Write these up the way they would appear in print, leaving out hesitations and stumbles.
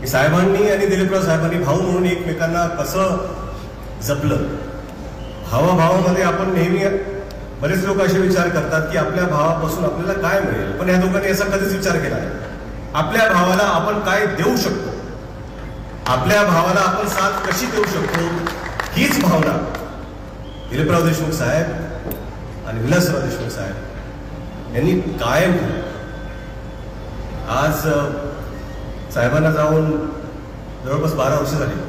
की साहेबांनी आणि दिलीपराव साहेबांनी भाऊ म्हणून एकमेकांना कसं जपलं. भावाभावामध्ये आपण नेहमी बरेच लोक असे विचार करतात की आपल्या भावापासून आपल्याला काय मिळेल, पण या दोघांनी असा कधीच विचार केला नाही. आपल्या भावाला आपण काय देऊ शकतो, आपल्या भावाला आपण साथ कशी देऊ शकतो, हीच भावना दिलीपराव देशमुख साहेब आणि विलासराव देशमुख साहेब यांनी कायम केली. आज साहेबांना जाऊन जवळपास 12 वर्ष झाली.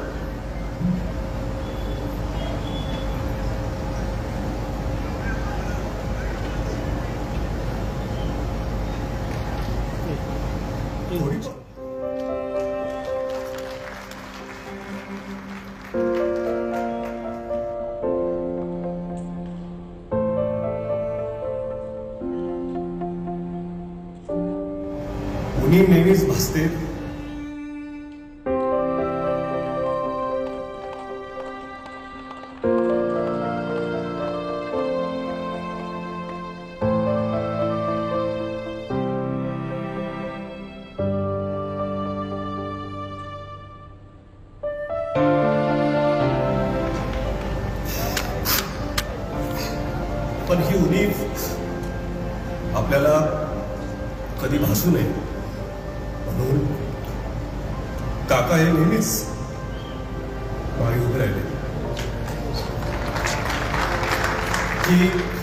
उन्ही नेहमीच भासते. पण ही उणीव आपल्याला कधी भासू नये म्हणून काका हे नेहमीच मागे उभे राहिले की